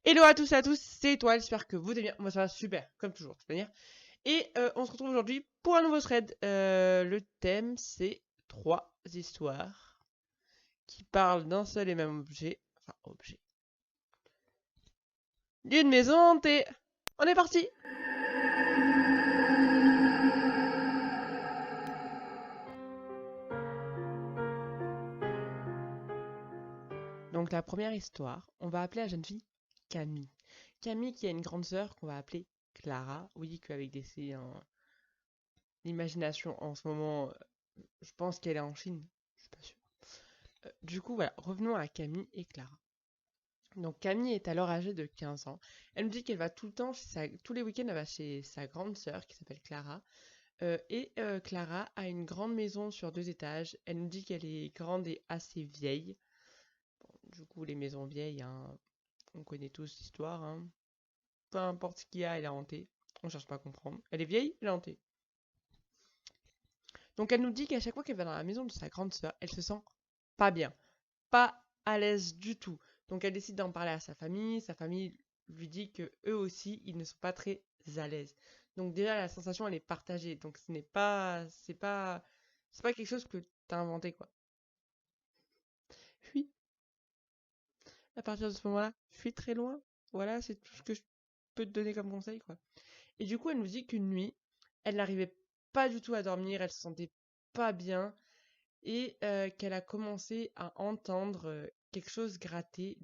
Hello à tous et à tous, c'est Étoile, j'espère que vous allez bien. Moi ça va super, comme toujours, de toute manière. Et on se retrouve aujourd'hui pour un nouveau thread. Le thème c'est 3 histoires qui parlent d'un seul et même objet. Enfin, objet. D'une maison hantée. On est parti. Donc la première histoire, on va appeler la jeune fille Camille. Camille qui a une grande sœur qu'on va appeler Clara. Oui, qu'avec des C, hein, l'imagination en ce moment, je pense qu'elle est en Chine. Je suis pas sûre. Du coup, voilà, revenons à Camille et Clara. Donc Camille est alors âgée de 15 ans. Elle me dit qu'elle va tout le temps, tous les week-ends, elle va chez sa grande sœur qui s'appelle Clara. Clara a une grande maison sur 2 étages. Elle me dit qu'elle est grande et assez vieille. Bon, du coup, les maisons vieilles, hein, on connaît tous l'histoire. Hein. Peu importe ce qu'il y a, elle est hantée. On cherche pas à comprendre. Elle est vieille, elle est hantée. Donc elle nous dit qu'à chaque fois qu'elle va dans la maison de sa grande sœur, elle se sent pas bien, pas à l'aise du tout. Donc elle décide d'en parler à sa famille. Sa famille lui dit que eux aussi, ils ne sont pas très à l'aise. Donc déjà la sensation elle est partagée. Donc ce n'est pas, c'est pas quelque chose que t'as inventé quoi. Fuis. À partir de ce moment-là, fuis très loin. Voilà, c'est tout ce que je peux te donner comme conseil quoi. Et du coup elle nous dit qu'une nuit, elle n'arrivait pas du tout à dormir. Elle se sentait pas bien et qu'elle a commencé à entendre quelque chose gratter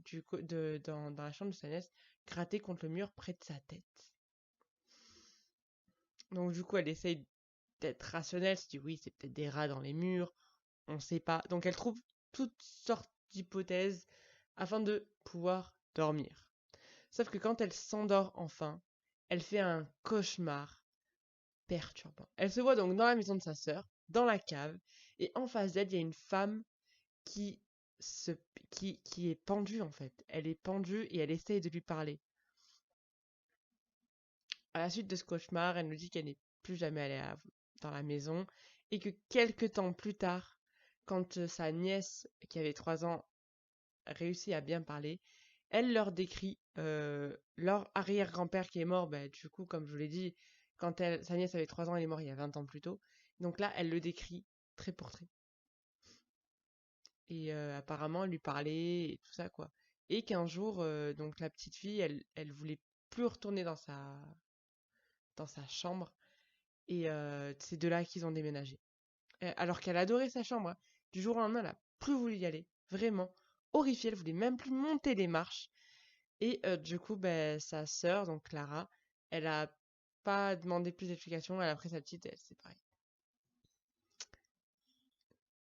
dans la chambre de sa nièce, gratter contre le mur près de sa tête. Donc du coup, elle essaye d'être rationnelle, elle se dit oui, c'est peut-être des rats dans les murs, on ne sait pas. Donc elle trouve toutes sortes d'hypothèses afin de pouvoir dormir. Sauf que quand elle s'endort enfin, elle fait un cauchemar perturbant. Elle se voit donc dans la maison de sa sœur, dans la cave, et en face d'elle, il y a une femme qui, se, qui est pendue en fait. Elle est pendue et elle essaye de lui parler. À la suite de ce cauchemar, elle nous dit qu'elle n'est plus jamais allée dans la maison et que quelques temps plus tard, quand sa nièce, qui avait 3 ans, réussit à bien parler, elle leur décrit leur arrière-grand-père qui est mort, bah, du coup, comme je vous l'ai dit, sa nièce avait 3 ans, elle est morte il y a 20 ans plus tôt. Donc là, elle le décrit trait pour trait. Et apparemment, elle lui parlait et tout ça, quoi. Et qu'un jour, donc la petite fille, elle voulait plus retourner dans sa chambre. Et c'est de là qu'ils ont déménagé. Alors qu'elle adorait sa chambre, hein. Du jour au lendemain, elle a plus voulu y aller. Vraiment horrifiée, elle voulait même plus monter les marches. Et du coup, ben, sa sœur, donc Clara, elle a pas demandé plus d'explications. Elle a pris sa petite et elle s'est séparée.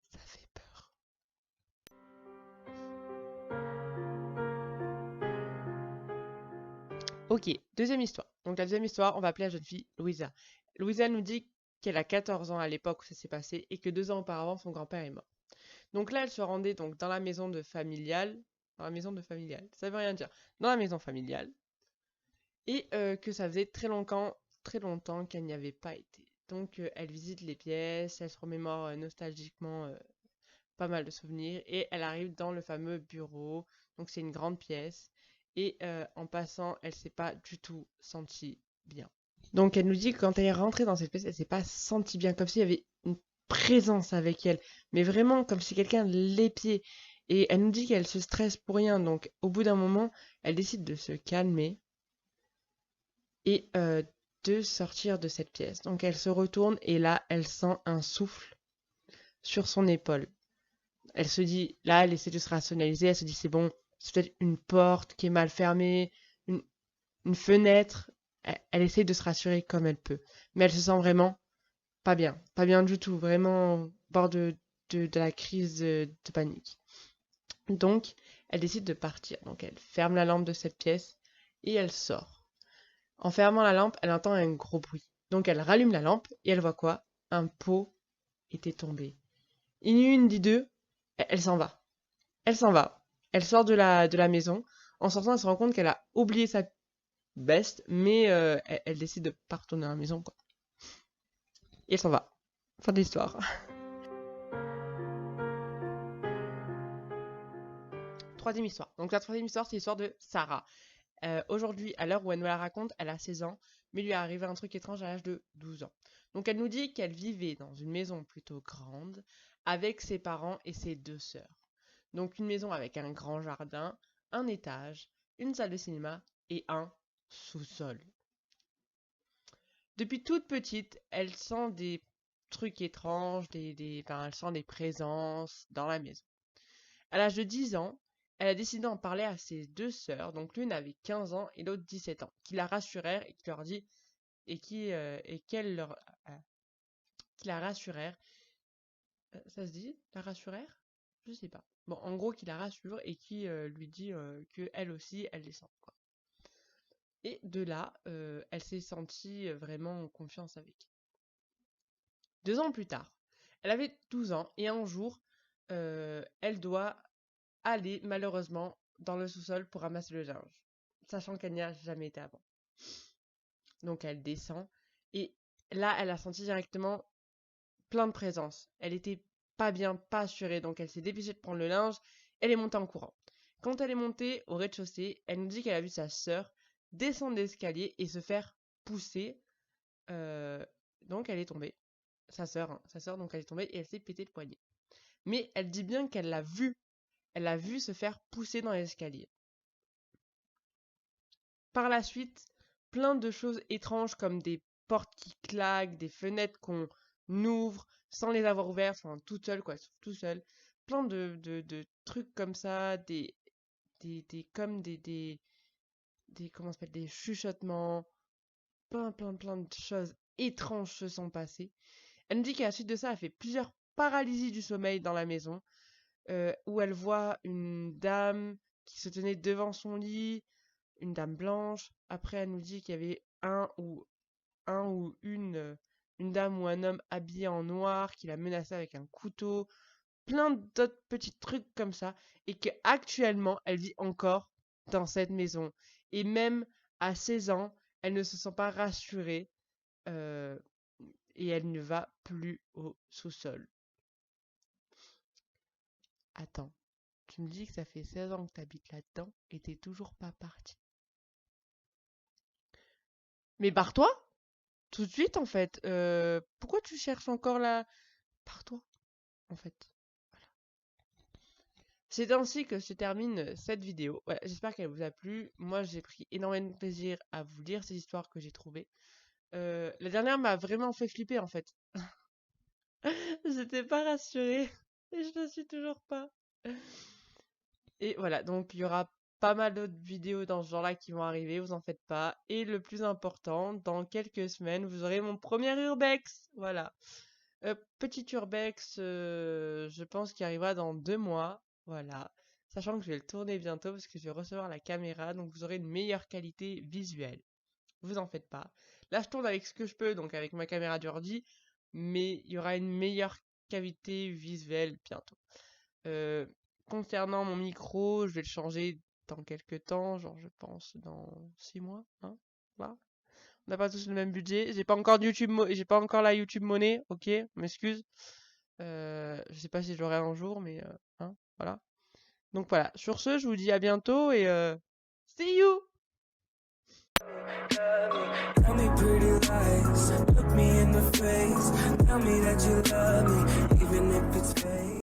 Ça fait peur. Ok, deuxième histoire. Donc la deuxième histoire, on va appeler la jeune fille Louisa. Louisa nous dit qu'elle a 14 ans à l'époque où ça s'est passé et que 2 ans auparavant, son grand-père est mort. Donc là, elle se rendait donc dans la maison de familiale. Dans la maison de familiale, ça veut rien dire. Dans la maison familiale. Et que ça faisait très longtemps qu'elle n'y avait pas été. Donc elle visite les pièces, elle se remémore nostalgiquement pas mal de souvenirs et elle arrive dans le fameux bureau. Donc c'est une grande pièce et en passant, elle s'est pas du tout sentie bien. Donc elle nous dit que quand elle est rentrée dans cette pièce, elle s'est pas sentie bien, comme s'il y avait une présence avec elle, mais vraiment comme si quelqu'un l'épiait. Et elle nous dit qu'elle se stresse pour rien, donc au bout d'un moment, elle décide de se calmer et de sortir de cette pièce. Donc elle se retourne et là, elle sent un souffle sur son épaule. Elle se dit, là, elle essaie de se rationaliser, elle se dit, c'est bon, c'est peut-être une porte qui est mal fermée, une, une fenêtre. Elle essaie de se rassurer comme elle peut. Mais elle se sent vraiment pas bien du tout, vraiment au bord de la crise de panique. Donc, elle décide de partir. Donc, elle ferme la lampe de cette pièce et elle sort. En fermant la lampe, elle entend un gros bruit. Donc, elle rallume la lampe et elle voit quoi? Un pot était tombé. Ni une ni deux, elle s'en va. Elle s'en va. Elle sort de la maison. En sortant, elle se rend compte qu'elle a oublié sa veste, mais elle décide de pas retourner à la maison, quoi. Et elle s'en va. Fin de l'histoire. Troisième histoire. Donc la troisième histoire, c'est l'histoire de Sarah. Aujourd'hui, à l'heure où elle nous la raconte, elle a 16 ans, mais lui est arrivé un truc étrange à l'âge de 12 ans. Donc elle nous dit qu'elle vivait dans une maison plutôt grande avec ses parents et ses deux sœurs. Donc une maison avec un grand jardin, un étage, une salle de cinéma et un sous-sol. Depuis toute petite, elle sent des trucs étranges, enfin, elle sent des présences dans la maison. À l'âge de 10 ans, elle a décidé d'en parler à ses deux sœurs, donc l'une avait 15 ans et l'autre 17 ans, qui la rassurèrent et qui leur dit et qu'elle leur qui la rassurèrent. Ça se dit la rassurèrent? Je sais pas. Bon, en gros, qui la rassure et qui lui dit que elle aussi, elle les sent, quoi. Et de là, elle s'est sentie vraiment en confiance avec. 2 ans plus tard, elle avait 12 ans et un jour, elle doit aller malheureusement dans le sous-sol pour ramasser le linge, sachant qu'elle n'y a jamais été avant. Donc elle descend et là, elle a senti directement plein de présence. Elle était pas bien, pas assurée, donc elle s'est dépêchée de prendre le linge. Elle est montée en courant. Quand elle est montée au rez-de-chaussée, elle nous dit qu'elle a vu sa sœur descendre l'escalier et se faire pousser. Donc elle est tombée. Sa sœur, donc elle est tombée et elle s'est pété le poignet. Mais elle dit bien qu'elle l'a vue. Elle l'a vue se faire pousser dans l'escalier. Par la suite, plein de choses étranges comme des portes qui claquent, des fenêtres qu'on ouvre sans les avoir ouvertes, enfin toute seule quoi, tout seul. Plein de trucs comme ça, comme comment ça s'appelle, des chuchotements, plein de choses étranges se sont passées. Elle nous dit qu'à la suite de ça, elle fait plusieurs paralysies du sommeil dans la maison, où elle voit une dame qui se tenait devant son lit, une dame blanche. Après, elle nous dit qu'il y avait une dame ou un homme habillé en noir qui la menaçait avec un couteau. Plein d'autres petits trucs comme ça. Et qu'actuellement, elle vit encore dans cette maison. Et même à 16 ans, elle ne se sent pas rassurée. Et elle ne va plus au sous-sol. Attends, tu me dis que ça fait 16 ans que tu habites là-dedans et t'es toujours pas parti. Mais barre-toi tout de suite en fait. Pourquoi tu cherches encore là? Pars-toi en fait. Voilà. C'est ainsi que se termine cette vidéo. Voilà, j'espère qu'elle vous a plu. Moi j'ai pris énormément de plaisir à vous lire ces histoires que j'ai trouvées. La dernière m'a vraiment fait flipper en fait. J'étais pas rassurée et je ne suis toujours pas. Et voilà, donc il y aura pas mal d'autres vidéos dans ce genre-là qui vont arriver, vous en faites pas. Et le plus important, dans quelques semaines, vous aurez mon premier urbex. Voilà. Petit urbex, je pense qu'il arrivera dans 2 mois. Voilà. Sachant que je vais le tourner bientôt parce que je vais recevoir la caméra, donc vous aurez une meilleure qualité visuelle. Vous en faites pas. Là, je tourne avec ce que je peux, donc avec ma caméra d'ordi, mais il y aura une meilleure qualité visuelle bientôt. Concernant mon micro, je vais le changer dans quelques temps, genre je pense dans 6 mois, hein, voilà. On n'a pas tous le même budget. J'ai pas encore j'ai pas encore la YouTube monnaie, ok, m'excuse. Je sais pas si je l'aurai un jour, mais hein, voilà. Donc voilà. Sur ce, je vous dis à bientôt et see you. Tell me pretty lies, look me in the face, tell me that you love me, even if it's fake.